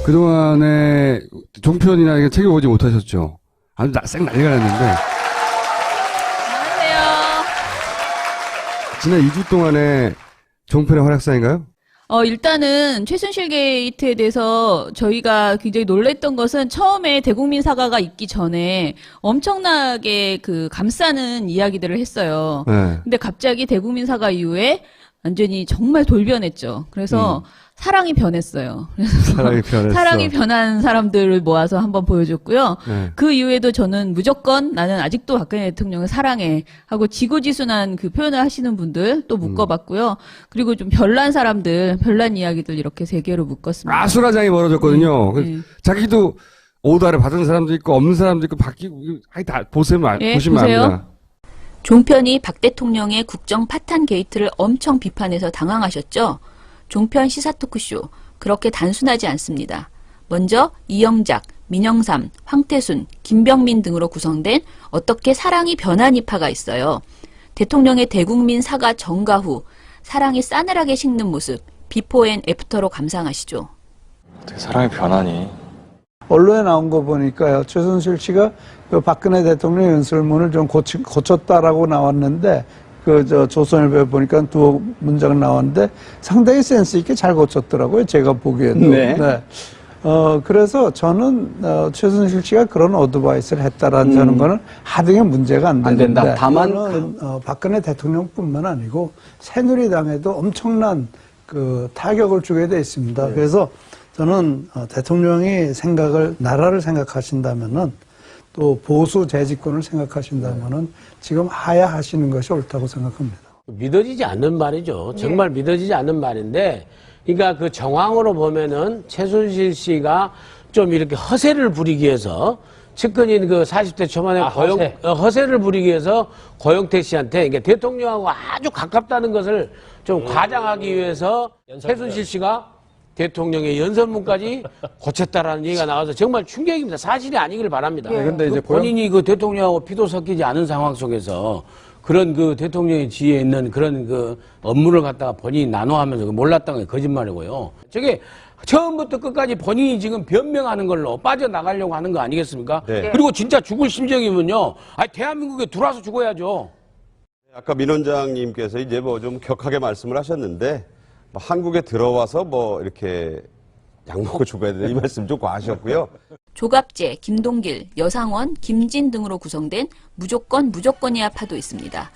그동안에 종편이나 이게 챙겨보지 못하셨죠? 아주 쌩 난리가 났는데. 안녕하세요. 지난 2주 동안에 종편의 활약상인가요? 일단은 최순실 게이트에 대해서 저희가 굉장히 놀랬던 것은 처음에 대국민 사과가 있기 전에 엄청나게 감싸는 이야기들을 했어요. 네. 근데 갑자기 대국민 사과 이후에 완전히 정말 돌변했죠. 그래서 사랑이 변했어요. 사랑이 변했어. 사랑이 변한 사람들을 모아서 한번 보여줬고요. 네. 그 이후에도 저는 무조건 나는 아직도 박근혜 대통령을 사랑해 하고 지고지순한 그 표현을 하시는 분들 또 묶어봤고요. 그리고 좀 별난 사람들, 별난 이야기들 이렇게 3개로 묶었습니다. 아수라장이 벌어졌거든요. 네. 자기도 오다를 받은 사람도 있고 없는 사람도 있고 바뀌고 다 보시면 보세요. 압니다. 종편이 박 대통령의 국정 파탄 게이트를 엄청 비판해서 당황하셨죠. 종편 시사 토크쇼 그렇게 단순하지 않습니다. 먼저 이영작, 민영삼, 황태순, 김병민 등으로 구성된 어떻게 사랑이 변한 이파가 있어요. 대통령의 대국민 사과 전가 후 사랑이 싸늘하게 식는 모습 비포 앤 애프터로 감상하시죠. 어떻게 사랑이 변하니? 언론에 나온 거 보니까요. 최순실 씨가 그 박근혜 대통령 연설문을 좀 고쳤다라고 나왔는데 조선일보에 보니까 2문장 나왔는데 상당히 센스 있게 잘 고쳤더라고요. 제가 보기에도. 네. 네. 그래서 저는 최순실 씨가 그런 어드바이스를 했다라는 거는 하등의 문제가 안 되는데 된다. 다만 박근혜 대통령뿐만 아니고 새누리당에도 엄청난 타격을 주게 돼 있습니다. 네. 그래서 저는 대통령이 나라를 생각하신다면은 또 보수 재집권을 생각하신다면은 지금 하야하시는 것이 옳다고 생각합니다. 믿어지지 않는 말이죠. 정말 믿어지지 않는 말인데, 그러니까 그 정황으로 보면은 최순실 씨가 좀 이렇게 허세를 부리기 위해서 측근인 40대 초반에 허세를 부리기 위해서 고영태 씨한테 그러니까 대통령하고 아주 가깝다는 것을 좀 과장하기 위해서 최순실 씨가 대통령의 연설문까지 고쳤다라는 얘기가 나와서 정말 충격입니다. 사실이 아니길 바랍니다. 네, 근데 이제 본인이 대통령하고 피도 섞이지 않은 상황 속에서 그런 대통령의 지위에 있는 그런 업무를 갖다가 본인이 나눠하면서 몰랐다는 게 거짓말이고요. 저게 처음부터 끝까지 본인이 지금 변명하는 걸로 빠져나가려고 하는 거 아니겠습니까? 네. 그리고 진짜 죽을 심정이면요. 대한민국에 들어와서 죽어야죠. 아까 민 원장님께서 이제 좀 격하게 말씀을 하셨는데, 한국에 들어와서 이렇게 약 먹고 죽어야 된다 이 말씀 좀 과하셨고요. 조갑재, 김동길, 여상원, 김진 등으로 구성된 무조건이야 파도 있습니다.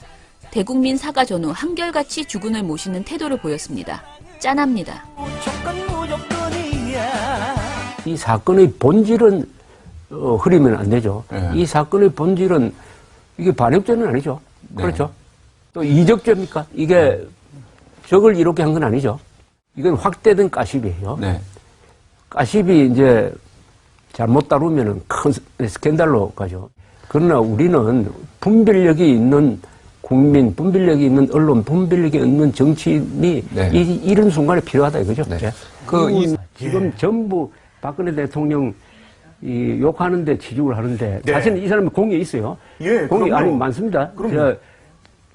대국민 사과 전후 한결같이 주군을 모시는 태도를 보였습니다. 짠합니다. 이 사건의 본질은 흐리면 안 되죠. 네. 이 사건의 본질은 이게 반역죄는 아니죠. 네. 그렇죠. 또 이적죄입니까? 이게 적을 이렇게 한 건 아니죠. 이건 확대된 가십이에요. 네. 가십이 이제 잘못 다루면은 큰 스캔들로 가죠. 그러나 우리는 분별력이 있는 국민, 분별력이 있는 언론, 분별력이 있는 정치인이 네. 이런 순간에 필요하다 이거죠. 네. 예. 지금 전부 박근혜 대통령 욕하는데 지적을 하는데 네. 사실은 이 사람이 공이 있어요. 예, 공이 그럼요. 많습니다. 그럼요.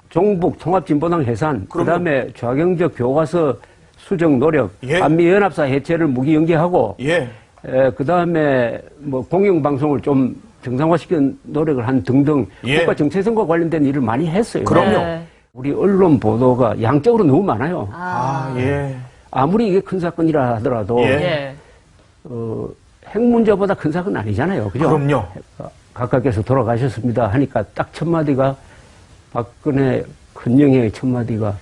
종북 통합진보당 해산, 그럼요. 그다음에 좌경적 교과서 수정 노력, 예. 한미연합사 해체를 무기연기하고, 예. 그다음에 공영방송을 좀 정상화시키는 노력을 한 등등 예. 국가 정체성과 관련된 일을 많이 했어요. 그럼요. 네. 우리 언론 보도가 양적으로 너무 많아요. 예. 아무리 이게 큰 사건이라 하더라도 예. 핵 문제보다 큰 사건은 아니잖아요. 그죠? 그럼요. 각각께서 돌아가셨습니다 하니까 딱 첫 마디가 박근혜 큰영의 첫 마디가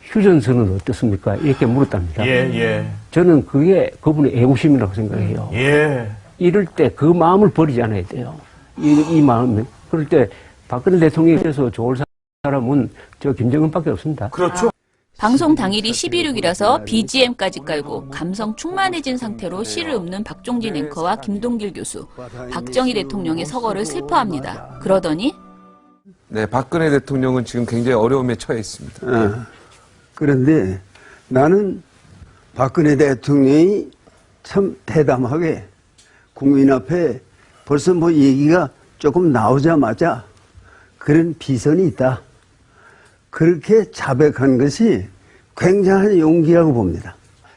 휴전선은 어떻습니까? 이렇게 물었답니다. 예. 저는 그게 그분의 애국심이라고 생각해요. 예. 이럴 때 그 마음을 버리지 않아야 돼요. 이 마음은. 그럴 때 박근혜 대통령께서 좋을 사람은 저 김정은밖에 없습니다. 그렇죠. 방송 당일이 11.6이라서 BGM까지 깔고 감성 충만해진 상태로 시를 읊는 박종진 앵커와 김동길 교수, 박정희 대통령의 서거를 슬퍼합니다. 그러더니 네, 박근혜 대통령은 지금 굉장히 어려움에 처해 있습니다. 그런데 나는 박근혜 대통령이 참 대담하게 국민 앞에 벌써 얘기가 조금 나오자마자 그런 비선이 있다. 그렇게 자백한 것이 굉장한 용기라고 봅니다.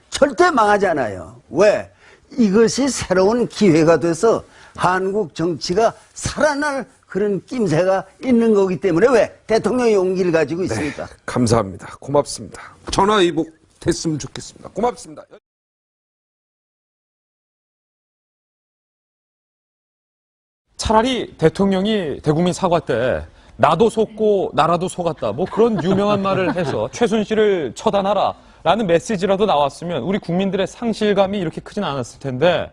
절대 망하지 않아요. 왜? 이것이 새로운 기회가 돼서 한국 정치가 살아날 그런 낌새가 있는 거기 때문에 왜 대통령의 용기를 가지고 있습니까? 감사합니다. 고맙습니다. 전화위복 됐으면 좋겠습니다. 고맙습니다. 차라리 대통령이 대국민 사과 때 나도 속고 나라도 속았다 뭐 그런 유명한 말을 해서 최순실을 처단하라 라는 메시지라도 나왔으면 우리 국민들의 상실감이 이렇게 크진 않았을 텐데.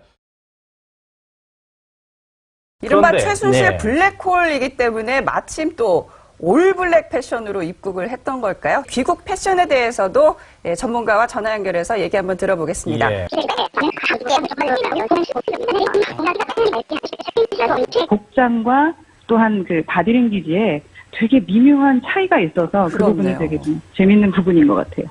이른바 그런데, 최순실 네. 블랙홀이기 때문에 마침 또 올블랙 패션으로 입국을 했던 걸까요? 귀국 패션에 대해서도 전문가와 전화 연결해서 얘기 한번 들어보겠습니다. 예. 복장과 또한 그 바디랭귀지에 되게 미묘한 차이가 있어서 그 부분이 그렇네요. 되게 좀 재밌는 부분인 것 같아요.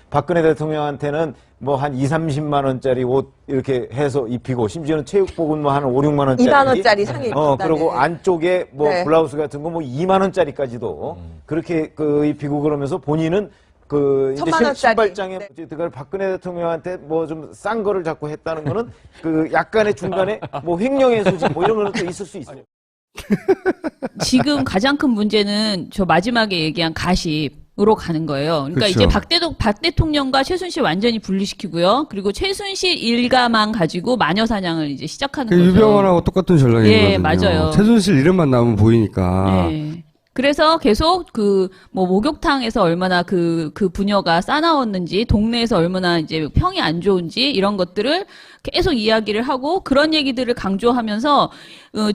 박근혜 대통령한테는 뭐 한 2, 30만 원짜리 옷 이렇게 해서 입히고 심지어는 체육복은 뭐 한 5, 6만 원짜리 2만 원짜리 상의 입힌다네. 그리고 안쪽에 뭐 네. 블라우스 같은 거 뭐 2만 원짜리까지도 그렇게 그 입히고 그러면서 본인은 그 이제 1,000만 원짜리. 신발장에 네. 그걸 박근혜 대통령한테 뭐 좀 싼 거를 자꾸 했다는 거는 그 약간의 중간에 뭐 횡령의 소지 뭐 이런 거는 또 있을 수 있어요. 지금 가장 큰 문제는 저 마지막에 얘기한 가십으로 가는 거예요. 그러니까 그렇죠. 이제 박 대통령과 최순실 완전히 분리시키고요. 그리고 최순실 일가만 가지고 마녀 사냥을 이제 시작하는 그 거죠. 유병헌하고 똑같은 전략이거든요. 예, 맞아요. 최순실 이름만 나오면 보이니까. 네. 그래서 계속 뭐 목욕탕에서 얼마나 그 부녀가 싸나웠는지, 동네에서 얼마나 이제 평이 안 좋은지, 이런 것들을 계속 이야기를 하고, 그런 얘기들을 강조하면서,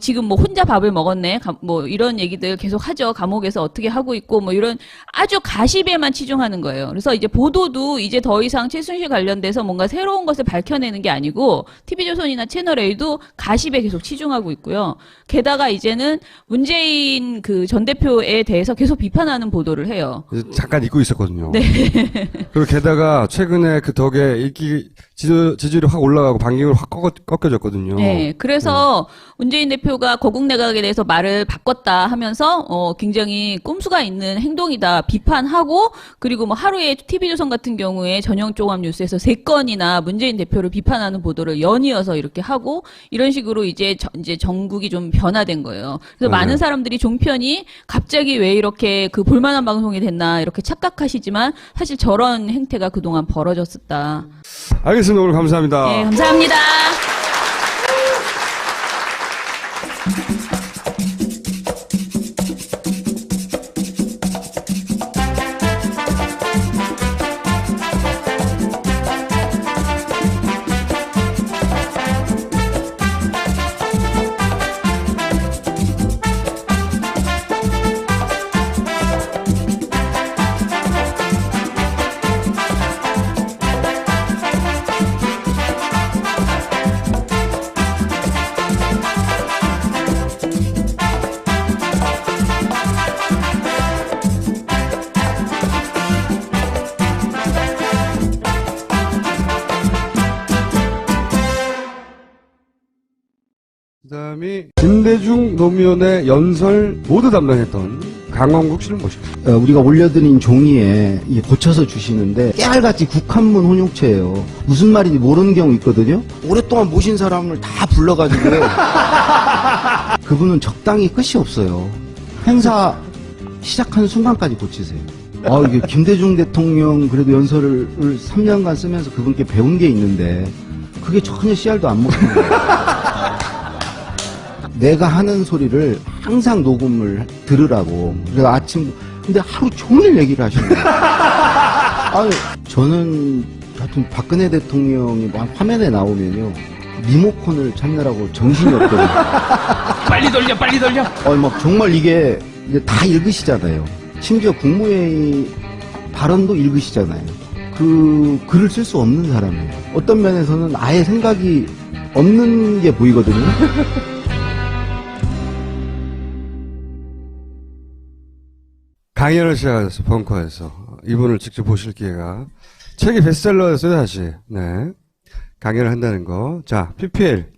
지금 뭐 혼자 밥을 먹었네, 뭐 이런 얘기들 계속 하죠. 감옥에서 어떻게 하고 있고, 뭐 이런 아주 가십에만 치중하는 거예요. 그래서 이제 보도도 이제 더 이상 최순실 관련돼서 뭔가 새로운 것을 밝혀내는 게 아니고, TV조선이나 채널A도 가십에 계속 치중하고 있고요. 게다가 이제는 문재인 그 전 대표에 대해서 계속 비판하는 보도를 해요. 잠깐 잊고 있었거든요. 네. 그리고 게다가 최근에 그 덕에 지지율이 확 올라가고 반경을 확 꺾여졌거든요. 네. 그래서 문재인 대표가 거국 내각에 대해서 말을 바꿨다 하면서 굉장히 꼼수가 있는 행동이다 비판하고, 그리고 뭐 하루에 TV조선 같은 경우에 전형 종합 뉴스에서 3건이나 문재인 대표를 비판하는 보도를 연이어서 이렇게 하고, 이런 식으로 이제 정국이 좀 변화된 거예요. 그래서 많은 사람들이 종편이 갑자기 왜 이렇게 그 볼만한 방송이 됐나 이렇게 착각하시지만, 사실 저런 행태가 그동안 벌어졌었다. 알겠습니다. 오늘 감사합니다. 네, 감사합니다. 그다음이 김대중 노무현의 연설 모두 담당했던 강원국 씨를 모십니다. 우리가 올려드린 종이에 고쳐서 주시는데 깨알같이 국한문 혼용체예요. 무슨 말인지 모르는 경우 있거든요. 오랫동안 모신 사람을 다 불러가지고 그분은 적당히 끝이 없어요. 행사 시작하는 순간까지 고치세요. 이게 김대중 대통령 그래도 연설을 3년간 쓰면서 그분께 배운 게 있는데 그게 전혀 씨알도 안 먹히는 거예요. 내가 하는 소리를 항상 녹음을 들으라고. 그래서 근데 하루 종일 얘기를 하시는 거예요. 저는 하여튼 박근혜 대통령이 막 화면에 나오면요. 리모컨을 찾느라고 정신이 없거든요. 빨리 돌려. 막 정말 이게 다 읽으시잖아요. 심지어 국무회의 발언도 읽으시잖아요. 그 글을 쓸 수 없는 사람이에요. 어떤 면에서는 아예 생각이 없는 게 보이거든요. 강연을 시작하셨어요. 벙커에서. 이분을 직접 보실 기회가. 책이 베스트셀러였어요, 사실. 네. 강연을 한다는 거. 자, PPL.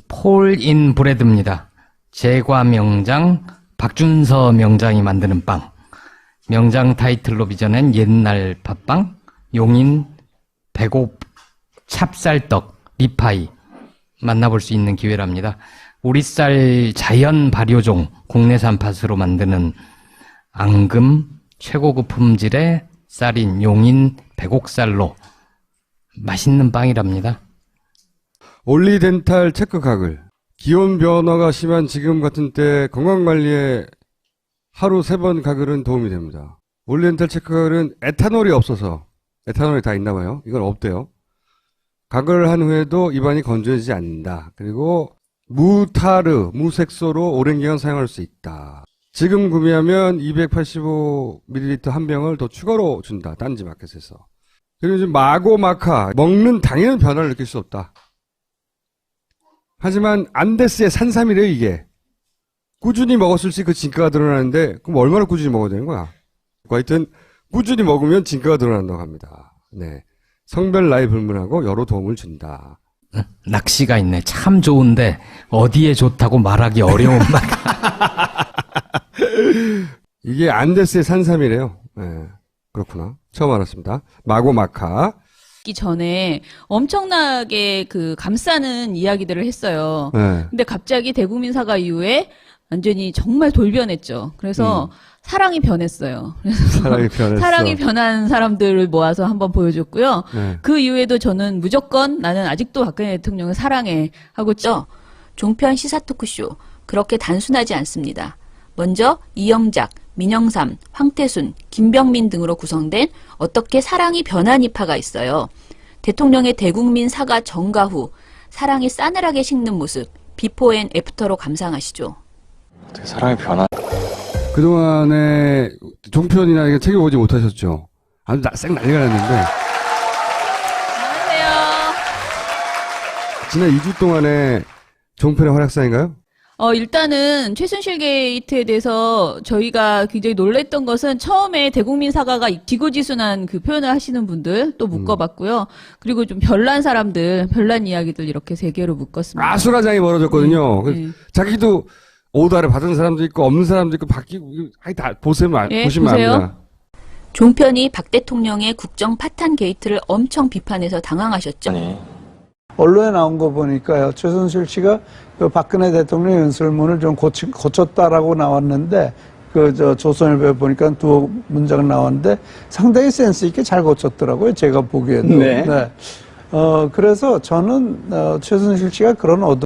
폴 인 브레드입니다. 제과 명장, 박준서 명장이 만드는 빵. 명장 타이틀로 빚어낸 옛날 팥빵, 용인 배고 찹쌀떡, 리파이 만나볼 수 있는 기회랍니다. 우리 쌀 자연 발효종 국내산 팥으로 만드는 앙금 최고급 품질의 쌀인 용인 백옥쌀로 맛있는 빵이랍니다. 올리덴탈 체크 가글. 기온 변화가 심한 지금 같은 때 건강관리에 하루 3번 가글은 도움이 됩니다. 올리덴탈 체크 가글은 에탄올이 없어서, 에탄올이 다 있나 봐요. 이건 없대요. 가글을 한 후에도 입안이 건조해지지 않는다. 그리고 무타르, 무색소로 오랜 기간 사용할 수 있다. 지금 구매하면 285ml 한 병을 더 추가로 준다. 딴지 마켓에서. 그리고 지금 마고마카, 먹는 당에는 변화를 느낄 수 없다. 하지만 안데스의 산삼이래요, 이게. 꾸준히 먹었을지 그 진가가 드러나는데, 그럼 얼마나 꾸준히 먹어야 되는 거야? 하여튼, 꾸준히 먹으면 진가가 드러난다고 합니다. 네. 성별 나이 불문하고 여러 도움을 준다. 낚시가 있네. 참 좋은데, 어디에 좋다고 말하기 어려운 말. 이게 안데스의 산삼이래요. 네. 그렇구나. 처음 알았습니다. 마고마카. 전에 엄청나게 그 감싸는 이야기들을 했어요. 네. 근데 갑자기 대국민 사과 이후에 완전히 정말 돌변했죠. 그래서 사랑이 변했어요. 그래서 사랑이 변했어. 사랑이 변한 사람들을 모아서 한번 보여줬고요. 네. 그 이후에도 저는 무조건 나는 아직도 박근혜 대통령을 사랑해 하고 있죠. 종편 시사 토크쇼. 그렇게 단순하지 않습니다. 먼저 이영작, 민영삼, 황태순, 김병민 등으로 구성된 어떻게 사랑이 변한 이파가 있어요. 대통령의 대국민 사과 정가 후 사랑이 싸늘하게 식는 모습 비포 앤 애프터로 감상하시죠. 어떻게 사랑이 변한 그동안에 종편이나 이게 책임보지 못하셨죠. 아주 쌩 난리가 났는데. 안녕하세요. 지난 2주 동안에 종편의 활약상인가요? 일단은 최순실 게이트에 대해서 저희가 굉장히 놀랬던 것은 처음에 대국민 사과가 기고지순한 그 표현을 하시는 분들 또 묶어봤고요. 그리고 좀 별난 사람들, 별난 이야기들 이렇게 3개로 묶었습니다. 아수라장이 벌어졌거든요. 네. 자기도 오다를 받은 사람도 있고 없는 사람도 있고 바뀌고 다 보시면 보세요. 압니다. 종편이 박 대통령의 국정 파탄 게이트를 엄청 비판해서 당황하셨죠. 언론에 나온 거 보니까요. 최순실 씨가 그 박근혜 대통령 연설문을 좀 고쳤다라고 나왔는데 조선일보에 보니까 2문장 나왔는데 상당히 센스 있게 잘 고쳤더라고요. 제가 보기에도. 네. 그래서 저는 최순실 씨가 그런